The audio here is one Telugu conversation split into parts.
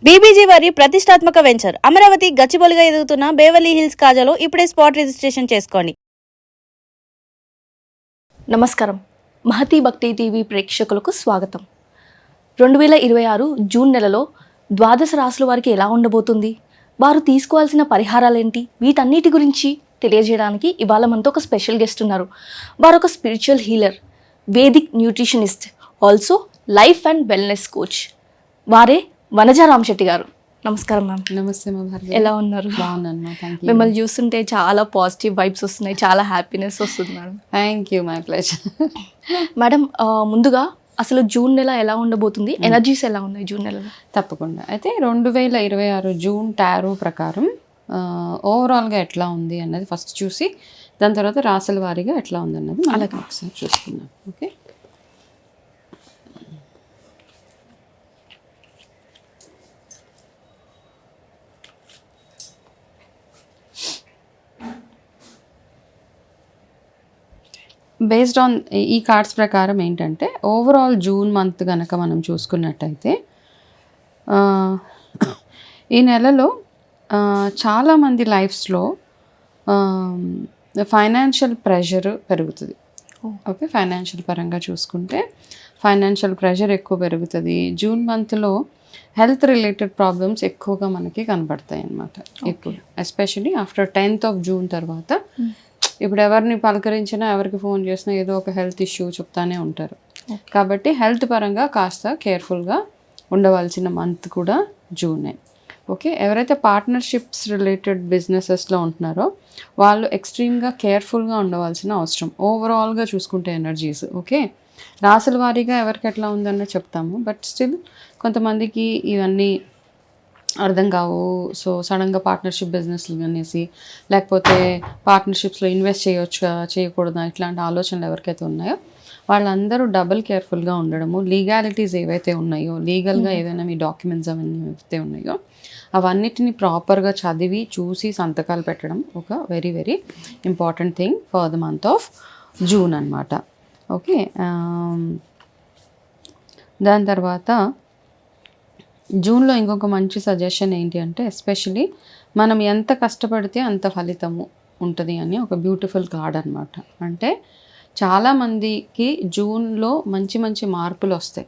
బీబీజీ వారి ప్రతిష్టాత్మక వెంచర్ అమరావతి గచ్చిబౌలిగా ఎదుగుతున్న బేవర్లీ హిల్స్ కాజాలో ఇప్పుడే స్పాట్ రిజిస్ట్రేషన్ చేసుకోండి. నమస్కారం. మహతి భక్తి టీవీ ప్రేక్షకులకు స్వాగతం. 2026 జూన్ నెలలో ద్వాదశ రాశుల వారికి ఎలా ఉండబోతుంది, వారు తీసుకోవాల్సిన పరిహారాలేంటి, వీటన్నిటి గురించి తెలియజేయడానికి ఇవాళ మనతో ఒక స్పెషల్ గెస్ట్ ఉన్నారు. వారు ఒక spiritual healer, Vedic nutritionist, also life and wellness coach. వారే వనజా రామశెట్టి గారు. నమస్కారం మ్యామ్. నమస్తే మా భార్గవి. ఎలా ఉన్నారు? బాగున్నాను. Thank you. మిమ్మల్ని చూస్తుంటే చాలా పాజిటివ్ వైబ్స్ వస్తున్నాయి, చాలా హ్యాపీనెస్ వస్తుంది madam. Thank you, my pleasure. Madam, ముందుగా అసలు జూన్ నెల ఎలా ఉండబోతుంది, ఎనర్జీస్ ఎలా ఉన్నాయి జూన్ నెలలో? తప్పకుండా. అయితే 2026 జూన్ టారో ప్రకారం ఓవరాల్గా ఎట్లా ఉంది అన్నది ఫస్ట్ చూసి దాని తర్వాత రాసుల వారీగా ఎట్లా ఉంది అన్నది అలాగే ఒకసారి చూసుకుందాం. ఓకే. బేస్డ్ ఆన్ ఈ కార్డ్స్ ప్రకారం ఏంటంటే ఓవరాల్ జూన్ మంత్ కనుక మనం చూసుకున్నట్టయితే ఈ నెలలో చాలామంది లైఫ్స్లో ఫైనాన్షియల్ ప్రెషర్ పెరుగుతుంది. ఓకే, ఫైనాన్షియల్ పరంగా చూసుకుంటే ఫైనాన్షియల్ ప్రెషర్ ఎక్కువ పెరుగుతుంది. జూన్ మంత్లో హెల్త్ రిలేటెడ్ ప్రాబ్లమ్స్ ఎక్కువగా మనకి కనబడతాయి అన్నమాట. ఎక్కువ especially after 10th of June తర్వాత ఇప్పుడు ఎవరిని పలకరించినా ఎవరికి ఫోన్ చేసినా ఏదో ఒక హెల్త్ ఇష్యూ చెప్తానే ఉంటారు. కాబట్టి హెల్త్ పరంగా కాస్త కేర్ఫుల్గా ఉండవలసిన మంత్ కూడా జూనే. ఓకే, ఎవరైతే పార్ట్నర్షిప్స్ రిలేటెడ్ బిజినెసెస్లో ఉంటున్నారో వాళ్ళు ఎక్స్ట్రీమ్గా కేర్ఫుల్గా ఉండవలసిన అవసరం ఓవరాల్గా చూసుకుంటే ఎనర్జీస్. ఓకే, రాసుల వారీగా ఎవరికి ఎట్లా ఉందన్న చెప్తాము, బట్ స్టిల్ కొంతమందికి ఇవన్నీ అర్థం కావు. సో సడన్గా పార్ట్నర్షిప్ బిజినెస్లు అనేసి లేకపోతే పార్ట్నర్షిప్స్లో ఇన్వెస్ట్ చేయొచ్చా చేయకూడదా ఇట్లాంటి ఆలోచనలు ఎవరికైతే ఉన్నాయో వాళ్ళందరూ డబుల్ కేర్ఫుల్గా ఉండడము, లీగాలిటీస్ ఏవైతే ఉన్నాయో లీగల్గా ఏదైనా మీ డాక్యుమెంట్స్ అవన్నీ ఏవైతే ఉన్నాయో అవన్నిటిని ప్రాపర్గా చదివి చూసి సంతకాలు పెట్టడం ఒక very very important thing for the month of June అన్నమాట. ఓకే, దాని తర్వాత జూన్లో ఇంకొక మంచి సజెషన్ ఏంటి అంటే ఎస్పెషలీ మనం ఎంత కష్టపడితే అంత ఫలితము ఉంటుంది అని ఒక బ్యూటిఫుల్ కార్డ్ అనమాట. అంటే చాలామందికి జూన్లో మంచి మంచి మార్పులు వస్తాయి.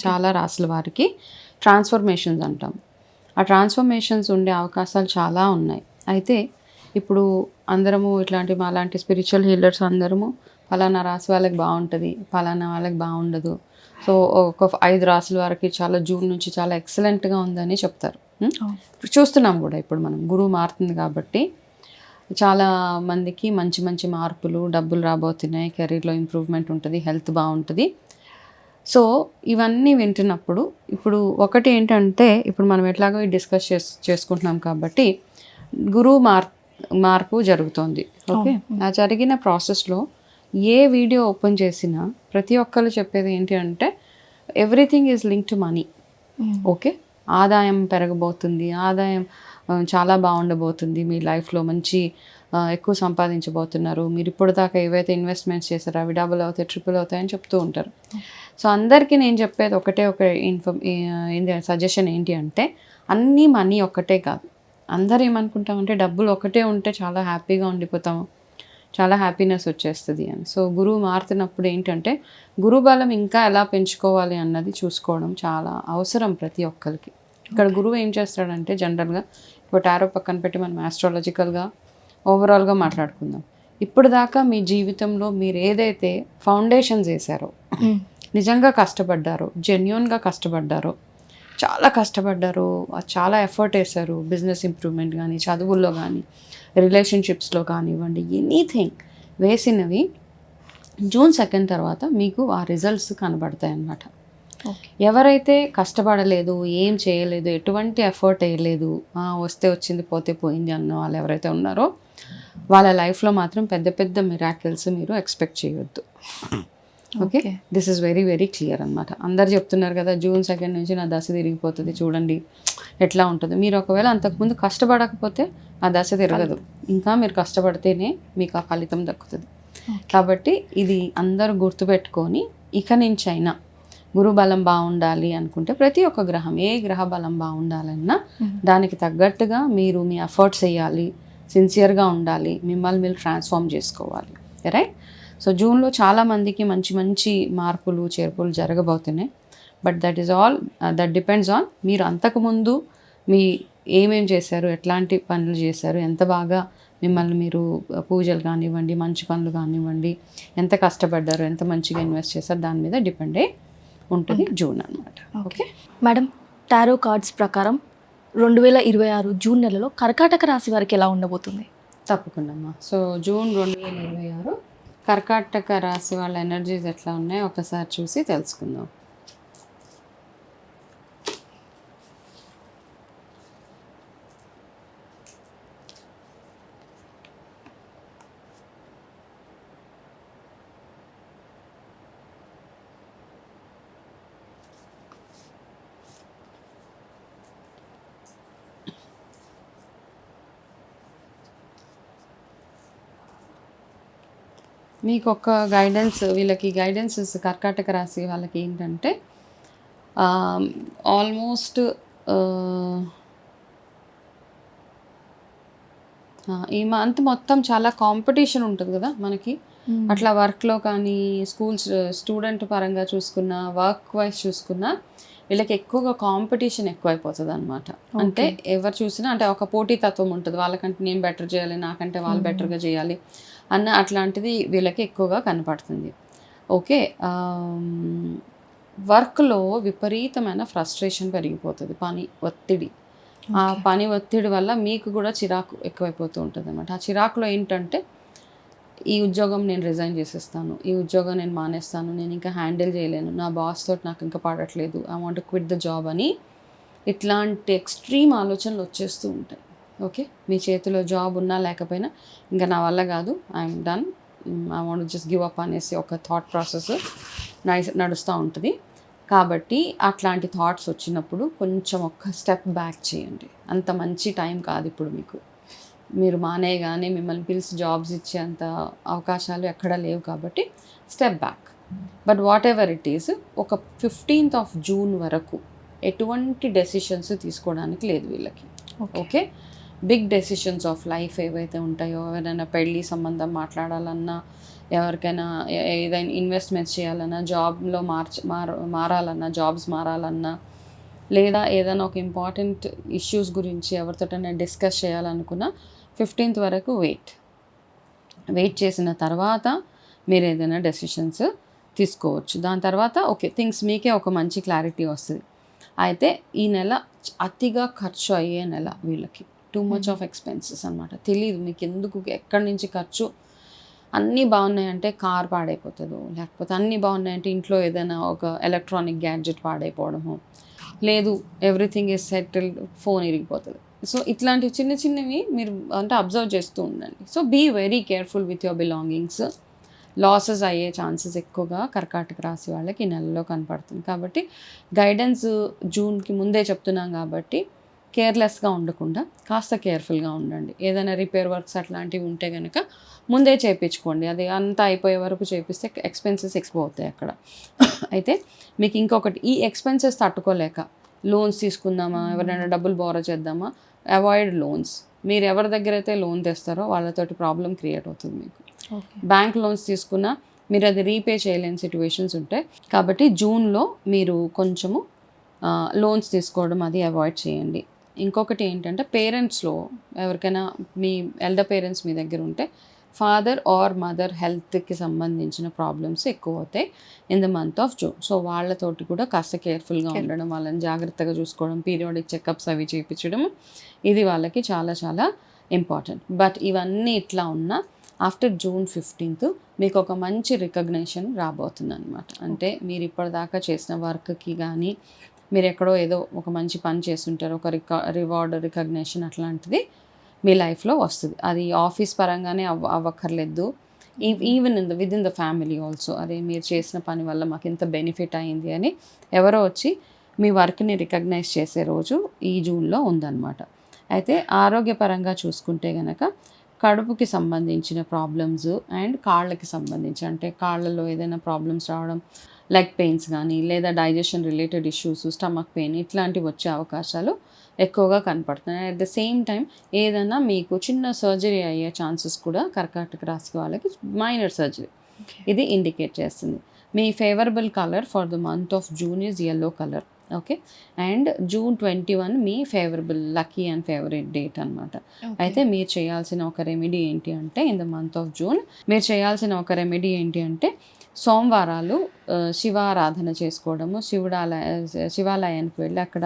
చాలా రాసుల వారికి ట్రాన్స్ఫర్మేషన్స్ అంటాం. ఆ ట్రాన్స్ఫర్మేషన్స్ ఉండే అవకాశాలు చాలా ఉన్నాయి. అయితే ఇప్పుడు అందరము ఇట్లాంటి మాలాంటి స్పిరిచువల్ హీలర్స్ అందరము ఫలానా రాశి వాళ్ళకి బాగుంటుంది, ఫలానా వాళ్ళకి బాగుండదు, సో ఒక 5 రాసుల వారికి చాలా జూన్ నుంచి చాలా ఎక్సలెంట్గా ఉందని చెప్తారు. చూస్తున్నాం కూడా ఇప్పుడు మనం గురువు మారుతుంది కాబట్టి చాలా మందికి మంచి మంచి మార్పులు, డబ్బులు రాబోతున్నాయి, కెరీర్లో ఇంప్రూవ్మెంట్ ఉంటుంది, హెల్త్ బాగుంటుంది. సో ఇవన్నీ వింటున్నప్పుడు ఇప్పుడు ఒకటి ఏంటంటే ఇప్పుడు మనం ఎట్లాగో డిస్కస్ చేసుకుంటున్నాం కాబట్టి గురువు మార్పు జరుగుతోంది. ఓకే, ఆ జరిగిన ప్రాసెస్లో ఏ వీడియో ఓపెన్ చేసినా ప్రతి ఒక్కరు చెప్పేది ఏంటి అంటే everything is link to money. Okay, ఆదాయం పెరగబోతుంది, ఆదాయం చాలా బాగుండబోతుంది, మీ లైఫ్లో మంచి ఎక్కువ సంపాదించబోతున్నారు, మీరు ఇప్పుడు దాకా ఏవైతే ఇన్వెస్ట్మెంట్స్ చేశారో అవి డబుల్ అవుతాయి, ట్రిపుల్ అవుతాయని చెప్తూ ఉంటారు. సో అందరికీ నేను చెప్పేది ఒకటే ఒక సజెషన్ ఏంటి అంటే అన్నీ మనీ ఒక్కటే కాదు. అందరూ ఏమనుకుంటామంటే డబ్బులు ఒకటే ఉంటే చాలా హ్యాపీగా ఉండిపోతాము, చాలా హ్యాపీనెస్ వచ్చేస్తుంది అని. సో గురువు మారుతున్నప్పుడు ఏంటంటే గురువు బలం ఇంకా ఎలా పెంచుకోవాలి అన్నది చూసుకోవడం చాలా అవసరం ప్రతి ఒక్కరికి. ఇక్కడ గురువు ఏం చేస్తాడంటే జనరల్గా ఇప్పుడు టారో పక్కన పెట్టి మనం ఆస్ట్రాలజికల్గా ఓవరాల్గా మాట్లాడుకుందాం. ఇప్పుడు దాకా మీ జీవితంలో మీరు ఏదైతే ఫౌండేషన్స్ వేసారో, నిజంగా కష్టపడ్డారో, జెన్యూన్గా కష్టపడ్డారో, చాలా కష్టపడ్డారు, చాలా ఎఫర్ట్ వేశారు, బిజినెస్ ఇంప్రూవ్మెంట్ కానీ, చదువుల్లో కానీ, రిలేషన్షిప్స్లో కానివ్వండి, ఎనీథింగ్ వేసినవి జూన్ 2 తర్వాత మీకు ఆ రిజల్ట్స్ కనబడతాయి అన్నమాట. ఎవరైతే కష్టపడలేదు, ఏం చేయలేదు, ఎటువంటి ఎఫర్ట్ వేయలేదు, వస్తే వచ్చింది పోతే పోయింది అన్న వాళ్ళు ఎవరైతే ఉన్నారో వాళ్ళ లైఫ్లో మాత్రం పెద్ద పెద్ద మిరాకిల్స్ మీరు ఎక్స్పెక్ట్ చేయొద్దు. Okay, this is very very clear అనమాట. అందరు చెప్తున్నారు కదా జూన్ 2 నుంచి నా దశ తిరిగిపోతుంది, చూడండి ఎట్లా ఉంటుందో. మీరు ఒకవేళ అంతకుముందు కష్టపడకపోతే ఆ దశ తిరగదు, ఇంకా మీరు కష్టపడితేనే మీకు ఆ ఫలితం దక్కుతుంది. కాబట్టి ఇది అందరూ గుర్తుపెట్టుకొని ఇక నుంచైనా గురు బలం బాగుండాలి అనుకుంటే ప్రతి ఒక్క గ్రహం ఏ గ్రహ బలం బాగుండాలన్నా దానికి తగ్గట్టుగా మీరు మీ ఎఫర్ట్స్ వేయాలి, సిన్సియర్గా ఉండాలి, మిమ్మల్ని మీరు ట్రాన్స్ఫార్మ్ చేసుకోవాలి. రైట్? సో జూన్లో చాలామందికి మంచి మంచి మార్పులు చేర్పులు జరగబోతున్నాయి. But that is all that depends on మీరు అంతకుముందు మీ ఏమేం చేశారు, ఎట్లాంటి పనులు చేశారు, ఎంత బాగా మిమ్మల్ని మీరు పూజలు కానివ్వండి, మంచి పనులు కానివ్వండి, ఎంత కష్టపడ్డారు, ఎంత మంచిగా ఇన్వెస్ట్ చేశారు, దాని మీద డిపెండ్ అయ్యి ఉంటుంది జూన్ అనమాట. ఓకే మేడం, టారో కార్డ్స్ ప్రకారం 2026 జూన్ నెలలో కర్కాటక రాశి వారికి ఎలా ఉండబోతుంది? తప్పకుండా అమ్మా. సో జూన్ 2026 కర్కాటక రాశి వాళ్ళ ఎనర్జీస్ ఎట్లా ఉన్నాయో ఒకసారి చూసి తెలుసుకుందాం. మీకు ఒక గైడెన్స్, వీళ్ళకి గైడెన్సెస్ కర్కాటక రాశి వాళ్ళకి ఏంటంటే ఆల్మోస్ట్ ఈ మంత్ మొత్తం చాలా కాంపిటీషన్ ఉంటుంది కదా మనకి. అట్లా వర్క్లో కానీ స్టూడెంట్ పరంగా చూసుకున్నా, వర్క్ వైజ్ చూసుకున్నా వీళ్ళకి ఎక్కువగా కాంపిటీషన్ ఎక్కువైపోతుంది అనమాట. అంటే ఎవరు చూసినా అంటే ఒక పోటీతత్వం ఉంటుంది, వాళ్ళకంటే నేను బెటర్ చేయాలి, నాకంటే వాళ్ళు బెటర్గా చేయాలి అన్న అట్లాంటిది వీళ్ళకి ఎక్కువగా కనపడుతుంది. ఓకే, వర్క్లో విపరీతమైన ఫ్రస్ట్రేషన్ పెరిగిపోతుంది, పని ఒత్తిడి. ఆ పని ఒత్తిడి వల్ల మీకు కూడా చిరాకు ఎక్కువైపోతూ ఉంటుంది అనమాట. ఆ చిరాకులో ఏంటంటే ఈ ఉద్యోగం నేను రిజైన్ చేసేస్తాను, ఈ ఉద్యోగం నేను మానేస్తాను, నేను ఇంకా హ్యాండిల్ చేయలేను, నా బాస్ తోటి నాకు ఇంకా పడట్లేదు, I want to quit the job అని ఇట్లాంటి ఎక్స్ట్రీమ్ ఆలోచనలు వచ్చేస్తూ ఉంటాయి. ఓకే, మీ చేతిలో జాబ్ ఉన్నా లేకపోయినా ఇంకా నా వల్ల కాదు, I'm done, I want just give up అనేసి ఒక థాట్ ప్రాసెస్ నడుస్తూ ఉంటుంది. కాబట్టి అట్లాంటి థాట్స్ వచ్చినప్పుడు కొంచెం ఒక్క స్టెప్ బ్యాక్ చేయండి. అంత మంచి టైం కాదు ఇప్పుడు మీకు. మీరు మానేయగానే మిమ్మల్ని పిలిచి జాబ్స్ ఇచ్చేంత అవకాశాలు ఎక్కడా లేవు కాబట్టి step back. But what ever it is, ఒక 15th of June వరకు ఎటువంటి డెసిషన్స్ తీసుకోవడానికి లేదు వీళ్ళకి. Okay, big decisions of life ఏవైతే ఉంటాయో, ఎవరైనా పెళ్ళి సంబంధం మాట్లాడాలన్నా, ఎవరికైనా ఏదైనా ఇన్వెస్ట్మెంట్స్ చేయాలన్నా, జాబ్లో మారాలన్నా, జాబ్స్ మారాలన్నా, లేదా ఏదైనా ఒక ఇంపార్టెంట్ ఇష్యూస్ గురించి ఎవరితోటైనా డిస్కస్ చేయాలనుకున్నా 15th వరకు వెయిట్ చేసిన తర్వాత మీరు ఏదైనా డెసిషన్స్ తీసుకోవచ్చు. దాని తర్వాత ఓకే, థింగ్స్ మీకే ఒక మంచి క్లారిటీ వస్తుంది. అయితే ఈ నెల అతిగా ఖర్చు అయ్యే నెల వీళ్ళకి. టూ మచ్ ఆఫ్ ఎక్స్పెన్సెస్ అనమాట. తెలియదు మీకు ఎందుకు, ఎక్కడి నుంచి ఖర్చు. అన్నీ బాగున్నాయంటే కార్ పాడైపోతుందో, లేకపోతే అన్నీ బాగున్నాయంటే ఇంట్లో ఏదైనా ఒక ఎలక్ట్రానిక్ గ్యాడ్జెట్ పాడైపోవడము, లేదు ఎవ్రీథింగ్ ఈజ్ సెటిల్డ్, ఫోన్ ఇరిగిపోతుంది. సో ఇట్లాంటివి చిన్న చిన్నవి మీరు అంటే అబ్జర్వ్ చేస్తూ ఉండండి. So be very careful with your belongings. Losses అయ్యే ఛాన్సెస్ ఎక్కువగా కర్కాటక రాశి వాళ్ళకి ఈ నెలలో కనపడుతుంది. కాబట్టి గైడెన్స్ జూన్కి ముందే చెప్తున్నాం కాబట్టి కేర్లెస్గా ఉండకుండా కాస్త కేర్ఫుల్గా ఉండండి. ఏదైనా రిపేర్ వర్క్స్ అట్లాంటివి ఉంటే కనుక ముందే చేయించుకోండి. అది అంతా అయిపోయే వరకు చేపిస్తే ఎక్స్పెన్సెస్ ఎక్కువ అవుతాయి అక్కడ. అయితే మీకు ఇంకొకటి, ఈ ఎక్స్పెన్సెస్ తట్టుకోలేక లోన్స్ తీసుకుందామా, ఎవరైనా డబ్బులు బోరో చేద్దామా, అవాయిడ్ లోన్స్. మీరు ఎవరి దగ్గర అయితే లోన్ తెస్తారో వాళ్ళతోటి ప్రాబ్లం క్రియేట్ అవుతుంది మీకు. బ్యాంక్ లోన్స్ తీసుకున్నా మీరు అది రీపే చేయలేని సిచ్యువేషన్స్ ఉంటాయి. కాబట్టి జూన్లో మీరు కొంచెము లోన్స్ తీసుకోవడం అది అవాయిడ్ చేయండి. ఇంకొకటి ఏంటంటే పేరెంట్స్లో ఎవరికైనా మీ ఎల్డర్ పేరెంట్స్ మీ దగ్గర ఉంటే ఫాదర్ ఆర్ మదర్ హెల్త్కి సంబంధించిన ప్రాబ్లమ్స్ ఎక్కువ అవుతాయి in the month of June. So వాళ్ళతోటి కూడా కాస్త కేర్ఫుల్గా ఉండడం, వాళ్ళని జాగ్రత్తగా చూసుకోవడం, పీరియాడిక్ చెకప్స్ అవి చేయించడం, ఇది వాళ్ళకి చాలా చాలా ఇంపార్టెంట్. బట్ ఇవన్నీ ఇట్లా ఉన్నా ఆఫ్టర్ June 15th మీకు ఒక మంచి రికగ్నిషన్ రాబోతుంది అనమాట. అంటే మీరు ఇప్పటిదాకా చేసిన వర్క్కి కానీ, మీరు ఎక్కడో ఏదో ఒక మంచి పని చేస్తుంటారు, ఒక రివార్డ్ రికగ్నిషన్ అట్లాంటిది మీ లైఫ్లో వస్తుంది. అది ఆఫీస్ పరంగానే అవ్వక్కర్లేదు, even within the family also. అదే మీరు చేసిన పని వల్ల మాకు ఇంత బెనిఫిట్ అయింది అని ఎవరో వచ్చి మీ వర్క్ని రికగ్నైజ్ చేసే రోజు ఈ జూన్లో ఉందన్నమాట. అయితే ఆరోగ్యపరంగా చూసుకుంటే కనుక కడుపుకి సంబంధించిన ప్రాబ్లమ్స్ అండ్ కాళ్ళకి సంబంధించి, అంటే కాళ్ళలో ఏదైనా ప్రాబ్లమ్స్ రావడం, లెగ్ పెయిన్స్ కానీ లేదా digestion related issues, stomach pain ఇట్లాంటివి వచ్చే అవకాశాలు ఎక్కువగా కనపడుతున్నాయి. అట్ ద సేమ్ టైం ఏదైనా మీకు చిన్న సర్జరీ అయ్యే ఛాన్సెస్ కూడా కర్కాటక రాశి వాళ్ళకి మైనర్ సర్జరీ ఇది ఇండికేట్ చేస్తుంది. మీ favourable colour for the month of June is yellow colour. Okay, and June 21 మీ favourable lucky and favourite date అనమాట. అయితే మీరు చేయాల్సిన ఒక రెమెడీ ఏంటి అంటే in the month of June మీరు చేయాల్సిన ఒక రెమెడీ ఏంటి అంటే సోమవారాలు శివారాధన చేసుకోవడము, శివాలయానికి వెళ్ళి అక్కడ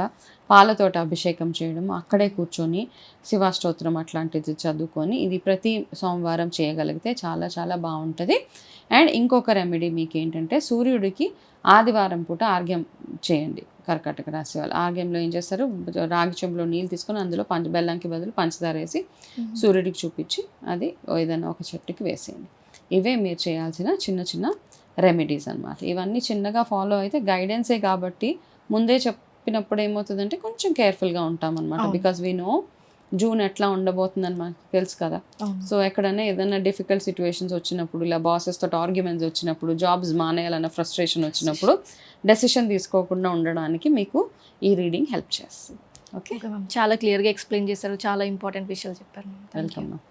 పాలతోట అభిషేకం చేయడము, అక్కడే కూర్చొని శివాష్టోత్రం అట్లాంటిది చదువుకొని ఇది ప్రతి సోమవారం చేయగలిగితే చాలా చాలా బాగుంటుంది. అండ్ ఇంకొక రెమెడీ మీకు ఏంటంటే సూర్యుడికి ఆదివారం పూట ఆర్ఘ్యం చేయండి. కర్కాటక రాశి వాళ్ళు ఆర్ఘ్యంలో ఏం చేస్తారు, రాగి చెంబులో నీళ్ళు తీసుకొని అందులో బెల్లంకి బదులు పంచదార వేసి సూర్యుడికి చూపించి అది ఏదైనా ఒక చెట్టుకి వేసేయండి. ఇవే మీరు చేయాల్సిన చిన్న చిన్న రెమెడీస్ అనమాట. ఇవన్నీ చిన్నగా ఫాలో అయితే గైడెన్సే కాబట్టి ముందే చెప్పినప్పుడు ఏమవుతుందంటే కొంచెం కేర్ఫుల్గా ఉంటాం అనమాట. బికాస్ వీ నో జూన్ ఎట్లా ఉండబోతుందని మనకు తెలుసు కదా. సో ఎక్కడైనా ఏదైనా డిఫికల్ట్ సిచ్యువేషన్స్ వచ్చినప్పుడు, ఇలా బాసెస్ తోటి ఆర్గ్యుమెంట్స్ వచ్చినప్పుడు, జాబ్స్ మానేయాలన్న ఫ్రస్ట్రేషన్ వచ్చినప్పుడు డెసిషన్ తీసుకోకుండా ఉండడానికి మీకు ఈ రీడింగ్ హెల్ప్ చేస్తుంది. ఓకే మ్యామ్, చాలా క్లియర్గా ఎక్స్ప్లెయిన్ చేశారు, చాలా ఇంపార్టెంట్ విషయాలు చెప్పారు. Welcome ma'am.